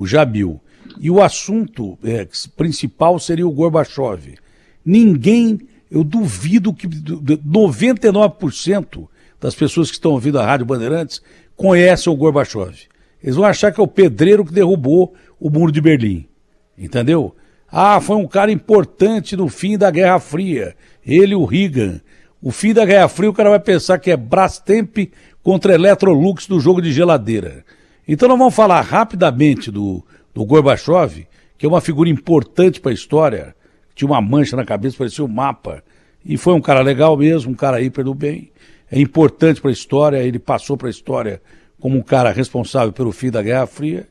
o Jamil. E o assunto principal seria o Gorbachev. Ninguém, eu duvido que 99% das pessoas que estão ouvindo a Rádio Bandeirantes conhecem o Gorbachev. Eles vão achar que é o pedreiro que derrubou o Muro de Berlim. Entendeu? Ah, foi um cara importante no fim da Guerra Fria. Ele e o Reagan. O fim da Guerra Fria, o cara vai pensar que é Brastemp contra Electrolux do jogo de geladeira. Então nós vamos falar rapidamente do Gorbachev, que é uma figura importante para a história, tinha uma mancha na cabeça, parecia um mapa, e foi um cara legal mesmo, um cara hiper do bem, é importante para a história, ele passou para a história como um cara responsável pelo fim da Guerra Fria.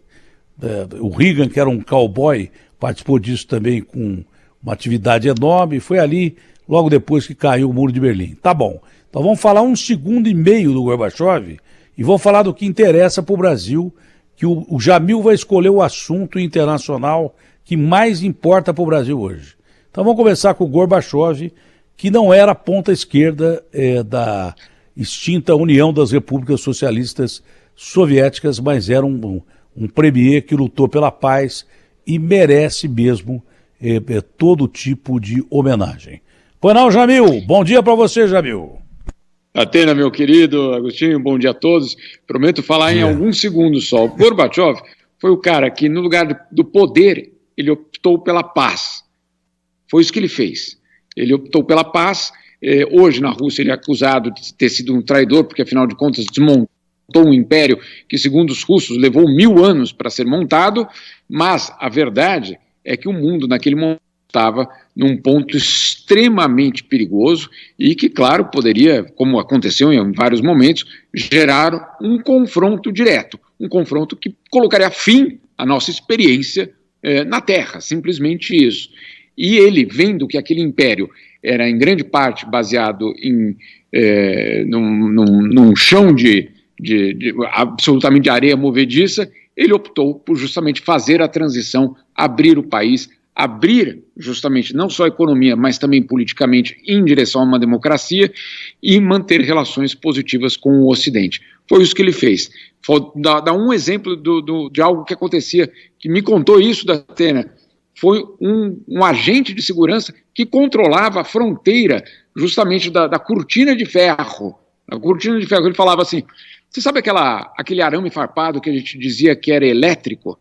O Reagan, que era um cowboy, participou disso também com uma atividade enorme, foi ali logo depois que caiu o Muro de Berlim. Tá bom, então vamos falar 1,5 segundo do Gorbachev e vamos falar do que interessa para o Brasil, que o Jamil vai escolher o assunto internacional que mais importa para o Brasil hoje. Então vamos começar com o Gorbachev, que não era a ponta esquerda da extinta União das Repúblicas Socialistas Soviéticas, mas era um premier que lutou pela paz e merece mesmo todo tipo de homenagem. Pois não, Jamil? Bom dia para você, Jamil. Atena, meu querido Agostinho, bom dia a todos. Prometo falar em alguns segundos só. O Gorbachev foi o cara que, no lugar do poder, ele optou pela paz. Foi isso que ele fez. Ele optou pela paz. Hoje, na Rússia, ele é acusado de ter sido um traidor, porque, afinal de contas, desmontou um império que, segundo os russos, levou 1000 anos para ser montado. Mas a verdade é que o mundo, naquele momento, estava num ponto extremamente perigoso e que, claro, poderia, como aconteceu em vários momentos, gerar um confronto direto, um confronto que colocaria fim à nossa experiência na Terra, simplesmente isso. E ele, vendo que aquele império era em grande parte baseado num chão absolutamente de areia movediça, ele optou por justamente fazer a transição, abrir o país, abrir justamente não só a economia, mas também politicamente em direção a uma democracia e manter relações positivas com o Ocidente. Foi isso que ele fez. Dá um exemplo de algo que acontecia, que me contou isso da Atena. Foi um agente de segurança que controlava a fronteira justamente da cortina de ferro. A cortina de ferro, ele falava assim, você sabe aquele arame farpado que a gente dizia que era elétrico?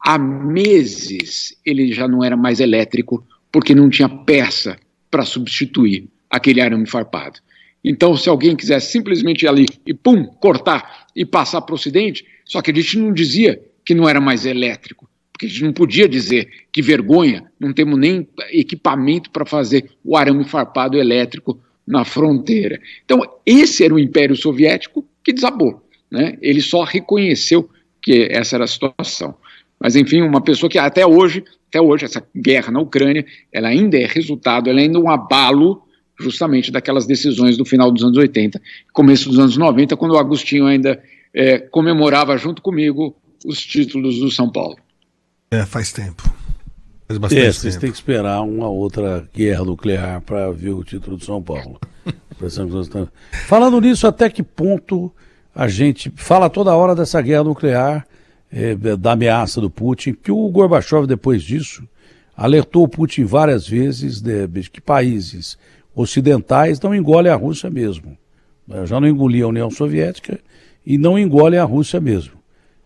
Há meses ele já não era mais elétrico, porque não tinha peça para substituir aquele arame farpado. Então, se alguém quisesse simplesmente ir ali e cortar e passar para o Ocidente, só que a gente não dizia que não era mais elétrico, porque a gente não podia dizer que vergonha, não temos nem equipamento para fazer o arame farpado elétrico na fronteira. Então, esse era o Império Soviético que desabou, né? Ele só reconheceu que essa era a situação. Mas, enfim, uma pessoa que até hoje, essa guerra na Ucrânia, ela ainda é resultado, ela ainda é um abalo justamente daquelas decisões do final dos anos 80, começo dos anos 90, quando o Agostinho ainda comemorava junto comigo os títulos do São Paulo. Faz tempo. Faz bastante tempo. Vocês têm que esperar uma outra guerra nuclear para ver o título do São Paulo. Falando nisso, até que ponto a gente fala toda hora dessa guerra nuclear, da ameaça do Putin, que o Gorbachev, depois disso, alertou o Putin várias vezes de que países ocidentais não engolem a Rússia mesmo. Já não engolia a União Soviética e não engolem a Rússia mesmo.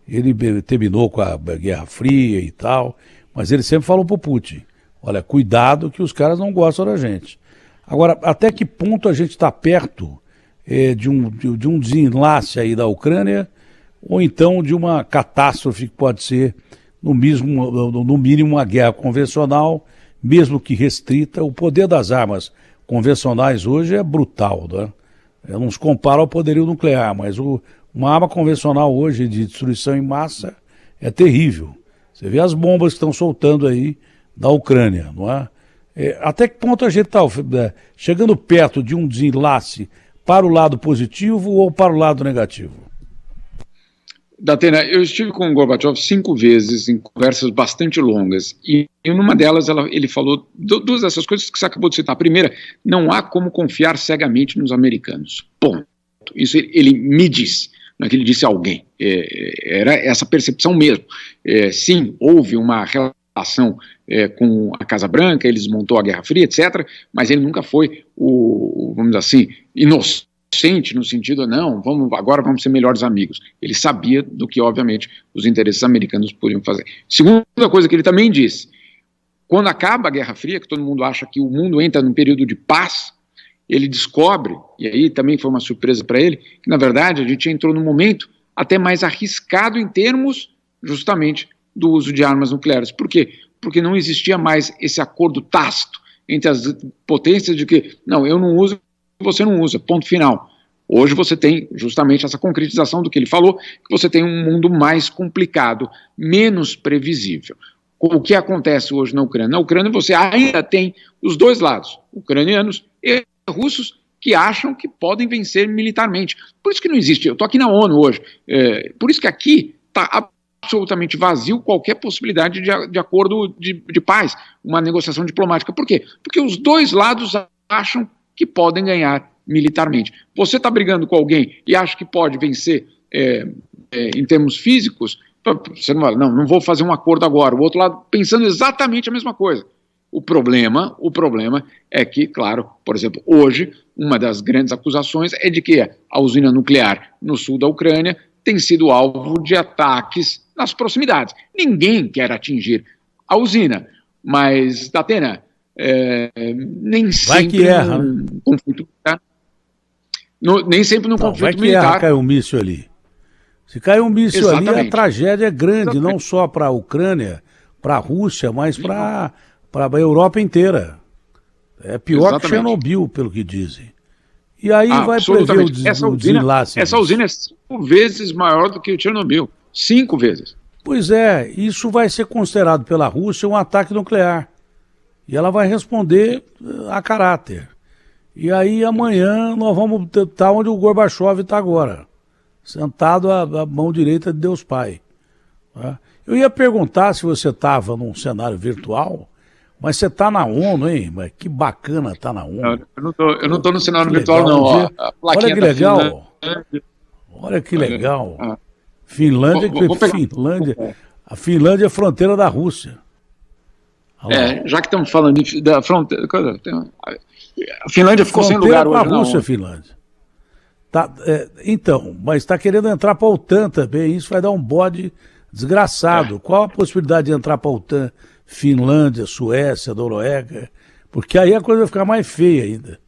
Ele terminou com a Guerra Fria e tal, mas ele sempre falou para o Putin, olha, cuidado que os caras não gostam da gente. Agora, até que ponto a gente está perto de um desenlace aí da Ucrânia, ou então de uma catástrofe que pode ser, no mínimo, uma guerra convencional, mesmo que restrita. O poder das armas convencionais hoje é brutal, né? Não se compara ao poderio nuclear, mas uma arma convencional hoje de destruição em massa é terrível. Você vê as bombas que estão soltando aí da Ucrânia, não é? Até que ponto a gente está chegando perto de um desenlace para o lado positivo ou para o lado negativo? Datena, eu estive com o Gorbachev 5 vezes em conversas bastante longas e numa delas ele falou duas dessas coisas que você acabou de citar. A primeira, não há como confiar cegamente nos americanos. Ponto. Isso ele me disse. não é que ele disse alguém, era essa percepção mesmo. Sim, houve uma relação com a Casa Branca, ele desmontou a Guerra Fria, etc., mas ele nunca foi vamos dizer assim, inocente no sentido, não, agora vamos ser melhores amigos. Ele sabia do que, obviamente, os interesses americanos podiam fazer. Segunda coisa que ele também disse, quando acaba a Guerra Fria, que todo mundo acha que o mundo entra num período de paz, ele descobre, e aí também foi uma surpresa para ele, que na verdade a gente entrou num momento até mais arriscado em termos justamente do uso de armas nucleares. Por quê? Porque não existia mais esse acordo tácito entre as potências de que, não, eu não uso, você não usa, ponto final. Hoje você tem justamente essa concretização do que ele falou, que você tem um mundo mais complicado, menos previsível. O que acontece hoje na Ucrânia? Na Ucrânia você ainda tem os dois lados, ucranianos e russos, que acham que podem vencer militarmente. Por isso que não existe, eu estou aqui na ONU hoje, por isso que aqui está absolutamente vazio qualquer possibilidade de acordo de paz, uma negociação diplomática. Por quê? Porque os dois lados acham que podem ganhar militarmente. Você está brigando com alguém e acha que pode vencer em termos físicos, você não fala, não vou fazer um acordo agora. O outro lado pensando exatamente a mesma coisa. O problema é que, claro, por exemplo, hoje, uma das grandes acusações é de que a usina nuclear no sul da Ucrânia tem sido alvo de ataques nas proximidades. Ninguém quer atingir a usina, mas, Datena, nem sempre num conflito militar. Nem sempre num conflito militar. Cai um míssil ali. Se cai um míssil Exatamente. ali, a tragédia é grande, não só para a Ucrânia, para a Rússia, mas para a Europa inteira. É pior que Chernobyl, pelo que dizem. E aí vai prever o desenlace. Essa usina é 5 vezes maior do que Chernobyl. 5 vezes. Pois é, isso vai ser considerado pela Rússia um ataque nuclear. E ela vai responder a caráter. E aí amanhã nós vamos estar onde o Gorbachev está agora, sentado à mão direita de Deus Pai. Eu ia perguntar se você estava num cenário virtual, mas você está na ONU, hein? Mas que bacana estar na ONU. Eu não estou no cenário virtual, não. Olha que legal. Olha que legal. Finlândia, a Finlândia é fronteira da Rússia. Já que estamos falando da fronteira, a Finlândia ficou sem lugar hoje, não. A Rússia, a Finlândia. Então, mas está querendo entrar para a OTAN também, isso vai dar um bode desgraçado. Qual a possibilidade de entrar para a OTAN? Finlândia, Suécia, Noruega, porque aí a coisa vai ficar mais feia ainda.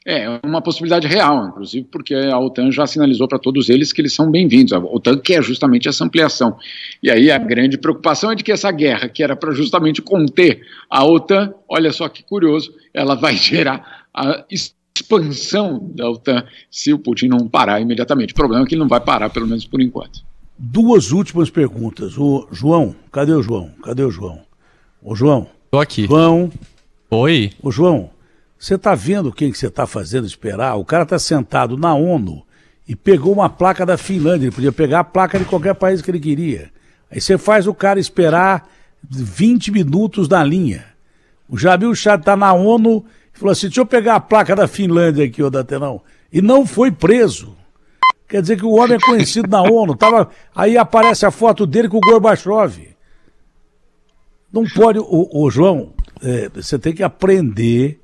É uma possibilidade real, inclusive, porque a OTAN já sinalizou para todos eles que eles são bem-vindos. A OTAN quer justamente essa ampliação. E aí a grande preocupação é de que essa guerra, que era para justamente conter a OTAN, olha só que curioso, ela vai gerar a expansão da OTAN se o Putin não parar imediatamente. O problema é que ele não vai parar, pelo menos por enquanto. 2 últimas perguntas. O João, cadê o João? Ô, João. Tô aqui. João. Oi. Ô, João, você tá vendo quem que você tá fazendo esperar? O cara tá sentado na ONU e pegou uma placa da Finlândia. Ele podia pegar a placa de qualquer país que ele queria. Aí você faz o cara esperar 20 minutos na linha. O Jamil Chad tá na ONU e falou assim, deixa eu pegar a placa da Finlândia aqui, ô Datenão. E não foi preso. Quer dizer que o homem é conhecido na ONU. Aí aparece a foto dele com o Gorbachev. Não pode... Ô João, você tem que aprender.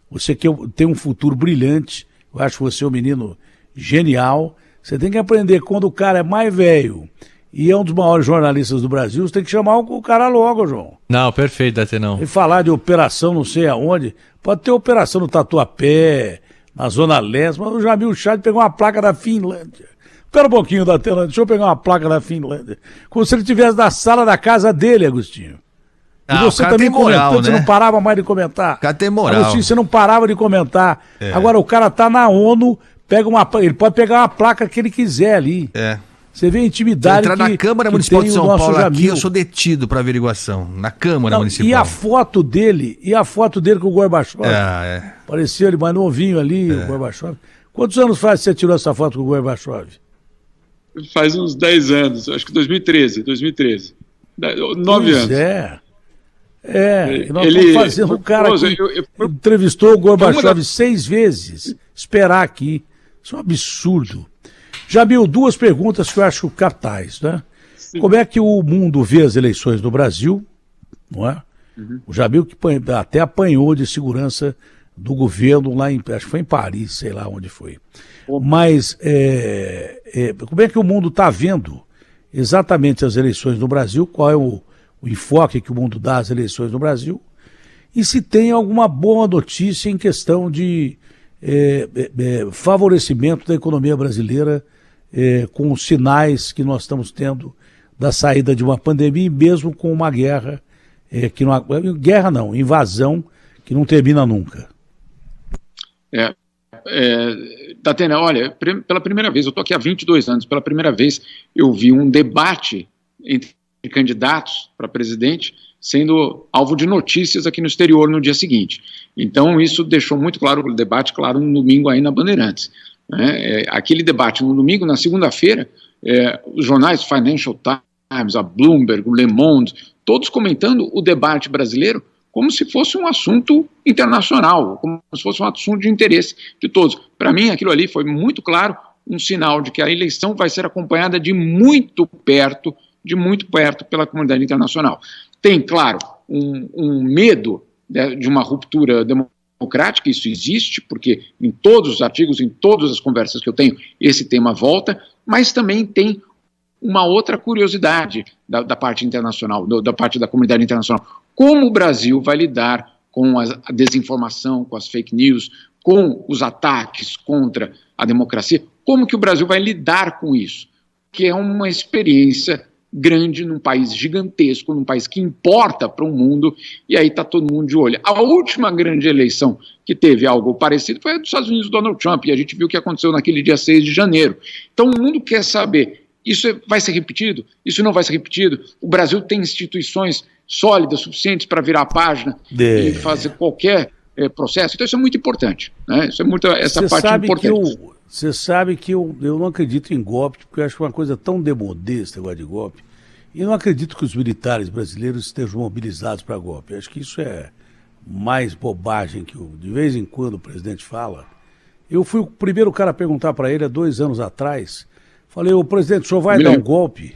Você que tem um futuro brilhante. Eu acho você um menino genial. Você tem que aprender quando o cara é mais velho e é um dos maiores jornalistas do Brasil, você tem que chamar o cara logo, João. Não, perfeito, Datenão. E falar de operação não sei aonde. Pode ter operação no Tatuapé, na Zona Leste, mas o Jamil Chad pegou uma placa da Finlândia. Espera um pouquinho, Datenão, deixa eu pegar uma placa da Finlândia. Como se ele estivesse na sala da casa dele, Agostinho. E você também comentando, né? Você não parava mais de comentar. O cara tem moral. Agostinho, você não parava de comentar. Agora o cara tá na ONU, ele pode pegar uma placa que ele quiser ali. Você vê a intimidade. Se entrar na Câmara Municipal de São Paulo aqui, eu sou detido para averiguação. Na Câmara Municipal. E a foto dele com o Gorbachev. Parecia ele mais novinho ali, o Gorbachev. Quantos anos faz que você tirou essa foto com o Gorbachev? Faz uns 10 anos, acho que 2013. 9 anos. E nós estamos fazendo um cara que entrevistou o Gorbachev 6 vezes. Esperar aqui. Isso é um absurdo. Jamil, duas perguntas que eu acho capitais, né? Sim. Como é que o mundo vê as eleições no Brasil, não é? O Jamil que até apanhou de segurança do governo lá acho que foi em Paris, sei lá onde foi. Mas como é que o mundo está vendo exatamente as eleições no Brasil? Qual é o enfoque que o mundo dá às eleições no Brasil? E se tem alguma boa notícia em questão de favorecimento da economia brasileira com os sinais que nós estamos tendo da saída de uma pandemia e mesmo com uma guerra, invasão que não termina nunca. Datena, olha, pela primeira vez, eu estou aqui há 22 anos, pela primeira vez eu vi um debate entre candidatos para presidente sendo alvo de notícias aqui no exterior no dia seguinte. Então isso deixou muito claro o debate, claro, no domingo aí na Bandeirantes. Aquele debate no domingo, na segunda-feira, os jornais Financial Times, a Bloomberg, o Le Monde, todos comentando o debate brasileiro como se fosse um assunto internacional, como se fosse um assunto de interesse de todos. Para mim, aquilo ali foi muito claro, um sinal de que a eleição vai ser acompanhada de muito perto pela comunidade internacional. Tem, claro, um medo de uma ruptura democrática, isso existe, porque em todos os artigos, em todas as conversas que eu tenho, esse tema volta, mas também tem uma outra curiosidade da parte internacional, da parte da comunidade internacional. Como o Brasil vai lidar com a desinformação, com as fake news, com os ataques contra a democracia? Como que o Brasil vai lidar com isso? Que é uma experiência grande num país gigantesco, num país que importa para o mundo, e aí está todo mundo de olho. A última grande eleição que teve algo parecido foi a dos Estados Unidos, Donald Trump, e a gente viu o que aconteceu naquele dia 6 de janeiro. Então o mundo quer saber, isso vai ser repetido? Isso não vai ser repetido? O Brasil tem instituições sólidas, suficientes para virar a página e fazer qualquer processo? Então isso é muito importante, né? Essa parte é importante. Você sabe que eu não acredito em golpe, porque eu acho uma coisa tão demodê esse negócio de golpe. E não acredito que os militares brasileiros estejam mobilizados para golpe. Eu acho que isso é mais bobagem que de vez em quando o presidente fala. Eu fui o primeiro cara a perguntar para ele há 2 anos atrás. Falei, ô presidente, o senhor vai dar um golpe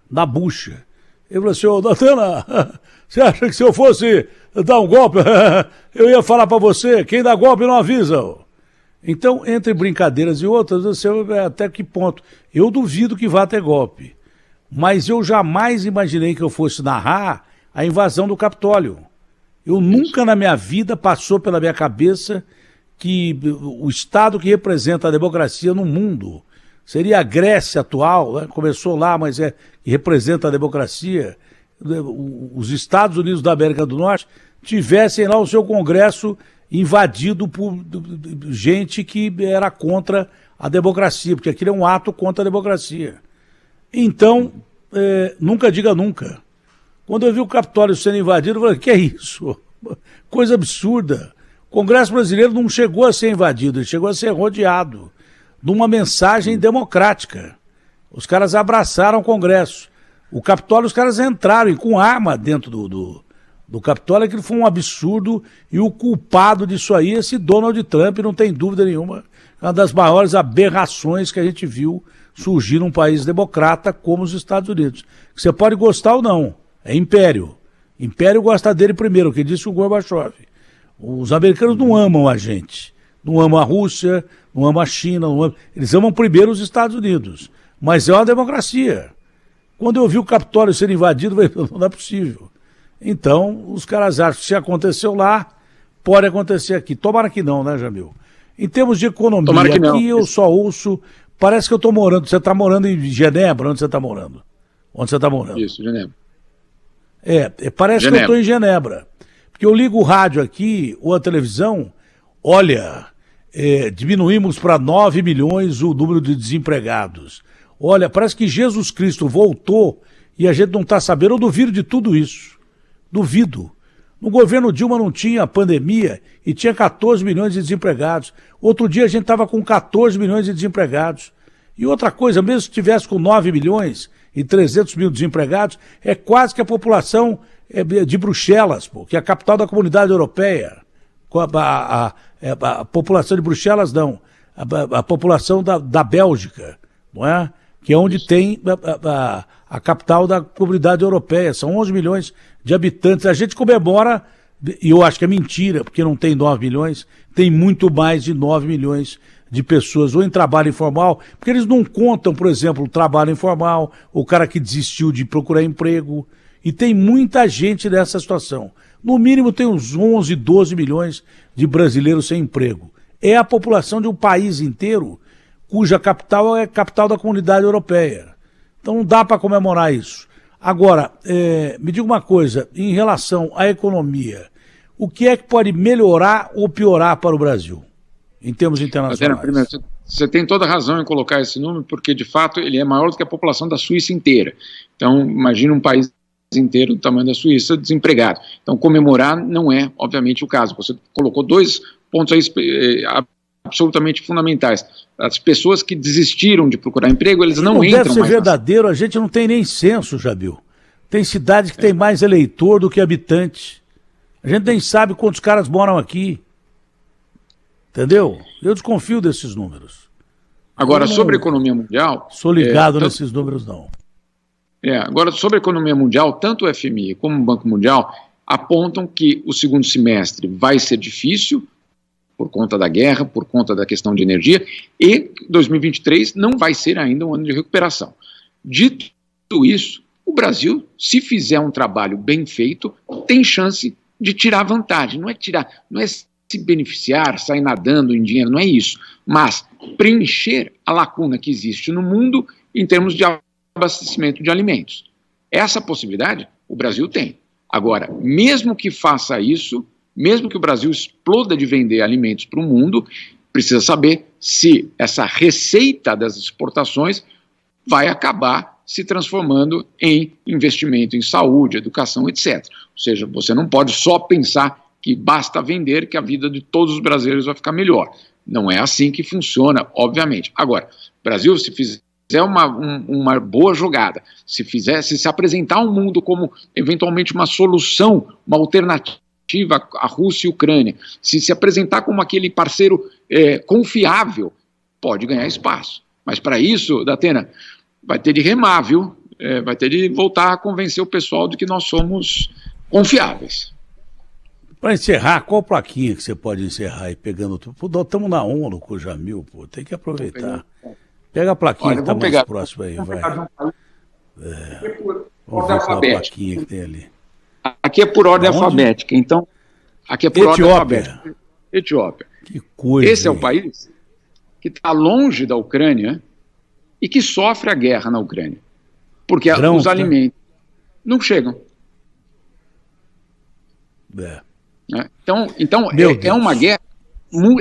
na bucha? Ele falou assim, ô Datena, você acha que se eu fosse dar um golpe, eu ia falar para você, quem dá golpe não avisa, ó. Então, entre brincadeiras e outras, eu sei até que ponto. Eu duvido que vá ter golpe. Mas eu jamais imaginei que eu fosse narrar a invasão do Capitólio. Eu nunca na minha vida passou pela minha cabeça que o Estado que representa a democracia no mundo seria a Grécia atual, né? Começou lá, mas que representa a democracia. Os Estados Unidos da América do Norte tivessem lá o seu Congresso invadido por gente que era contra a democracia, porque aquilo é um ato contra a democracia. Então, nunca diga nunca. Quando eu vi o Capitólio sendo invadido, eu falei, que é isso? Coisa absurda. O Congresso brasileiro não chegou a ser invadido, ele chegou a ser rodeado de uma mensagem democrática. Os caras abraçaram o Congresso. O Capitólio, os caras entraram com arma dentro do Capitólio, aquilo foi um absurdo, e o culpado disso aí é esse Donald Trump, não tem dúvida nenhuma, é uma das maiores aberrações que a gente viu surgir num país democrata como os Estados Unidos. Você pode gostar ou não, é império. Império gosta dele primeiro, que disse o Gorbachev. Os americanos não amam a gente, não amam a Rússia, não amam a China, eles amam primeiro os Estados Unidos, mas é uma democracia. Quando eu vi o Capitólio ser invadido, eu falei, não é possível. Então, os caras acham que se aconteceu lá, pode acontecer aqui. Tomara que não, né, Jamil? Em termos de economia, aqui eu só ouço, parece que eu estou morando, você está morando em Genebra, onde você está morando? Onde você está morando? Isso, Genebra. Parece Genebra. Que eu estou em Genebra. Porque eu ligo o rádio aqui, ou a televisão, olha, diminuímos para 9 milhões o número de desempregados. Olha, parece que Jesus Cristo voltou e a gente não está sabendo, eu duvido de tudo isso. Duvido. No governo Dilma não tinha pandemia e tinha 14 milhões de desempregados. Outro dia a gente estava com 14 milhões de desempregados. E outra coisa, mesmo se tivesse com 9 milhões e 300 mil desempregados, é quase que a população de Bruxelas, pô, que é a capital da Comunidade Europeia. A população de Bruxelas não, a população da Bélgica, não é? Que é onde tem a capital da Comunidade Europeia. São 11 milhões de habitantes. A gente comemora, e eu acho que é mentira, porque não tem 9 milhões, tem muito mais de 9 milhões de pessoas ou em trabalho informal, porque eles não contam, por exemplo, o trabalho informal, o cara que desistiu de procurar emprego, e tem muita gente nessa situação. No mínimo tem uns 11, 12 milhões de brasileiros sem emprego. É a população de um país inteiro cuja capital é a capital da Comunidade Europeia. Então não dá para comemorar isso. Agora, me diga uma coisa, em relação à economia, o que é que pode melhorar ou piorar para o Brasil, em termos internacionais? Primeiro, você tem toda a razão em colocar esse número, porque de fato ele é maior do que a população da Suíça inteira. Então, imagina um país inteiro do tamanho da Suíça desempregado. Então, comemorar não é, obviamente, o caso. Você colocou 2 pontos aí absolutamente fundamentais. As pessoas que desistiram de procurar emprego, eles não entram mais. Deve ser verdadeiro, a gente não tem nem censo, Jamil. Tem cidade que tem mais eleitor do que habitante. A gente nem sabe quantos caras moram aqui. Entendeu? Eu desconfio desses números. Agora, sobre a economia mundial... Sou ligado nesses números, não. Agora, sobre a economia mundial, tanto o FMI como o Banco Mundial apontam que o segundo semestre vai ser difícil, por conta da guerra, por conta da questão de energia, e 2023 não vai ser ainda um ano de recuperação. Dito isso, o Brasil, se fizer um trabalho bem feito, tem chance de tirar vantagem. Não é se beneficiar, sair nadando em dinheiro, não é isso, mas preencher a lacuna que existe no mundo em termos de abastecimento de alimentos. Essa possibilidade o Brasil tem. Agora, mesmo que faça isso, mesmo que o Brasil exploda de vender alimentos para o mundo, precisa saber se essa receita das exportações vai acabar se transformando em investimento em saúde, educação, etc. Ou seja, você não pode só pensar que basta vender que a vida de todos os brasileiros vai ficar melhor. Não é assim que funciona, obviamente. Agora, o Brasil, se fizer uma boa jogada, se apresentar ao mundo como eventualmente uma solução, uma alternativa à Rússia e Ucrânia, se apresentar como aquele parceiro confiável, pode ganhar espaço. Mas para isso, Datena, vai ter de remar, viu? Vai ter de voltar a convencer o pessoal de que nós somos confiáveis. Para encerrar, qual plaquinha que você pode encerrar aí pegando tudo? Pô, estamos na onda com o Jamil, pô, tem que aproveitar. Pega a plaquinha que está mais próxima aí, vai. Vamos ver qual a plaquinha que tem ali. Aqui é por ordem alfabética, então. Aqui é por ordem alfabética. Etiópia. Que coisa. Esse é o país que está longe da Ucrânia e que sofre a guerra na Ucrânia. Porque os alimentos não chegam. Então é uma guerra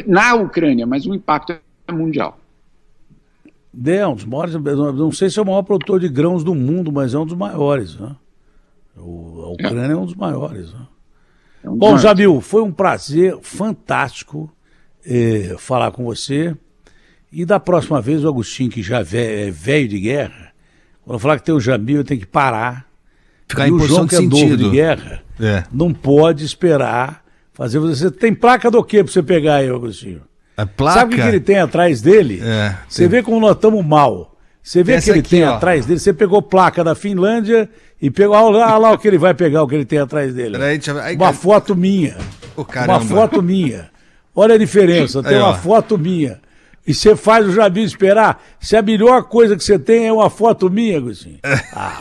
na Ucrânia, mas o impacto é mundial. Um dos maiores, não sei se é o maior produtor de grãos do mundo, mas é um dos maiores, né? A Ucrânia é um dos maiores, né? Bom, Jamil, foi um prazer fantástico falar com você. E da próxima vez, o Agostinho, que já é velho de guerra, quando falar que tem o Jamil, tem que parar. Ficar em posição de sentido. Novo de guerra, não pode esperar fazer. Você tem placa do quê pra você pegar aí, Agostinho? A placa? Sabe o que ele tem atrás dele? Você vê como nós estamos mal. Você vê o que ele tem atrás dele. Você pegou placa da Finlândia e pegou. Olha lá o que ele vai pegar, o que ele tem atrás dele. Uma foto minha. Uma foto minha. Olha a diferença. Tem uma foto minha. E você faz o Jamil esperar. Se a melhor coisa que você tem é uma foto minha, Agostinho.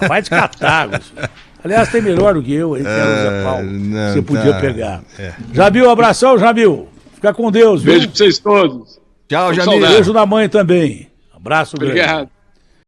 Vai te catar, Agostinho. Aliás, tem melhor do que eu aí, que é o Zé Paulo. Você podia pegar. Jamil, abração, Jamil. Fica com Deus, viu? Beijo pra vocês todos. Tchau, Jamil. Beijo da mãe também. Abraço grande. Obrigado.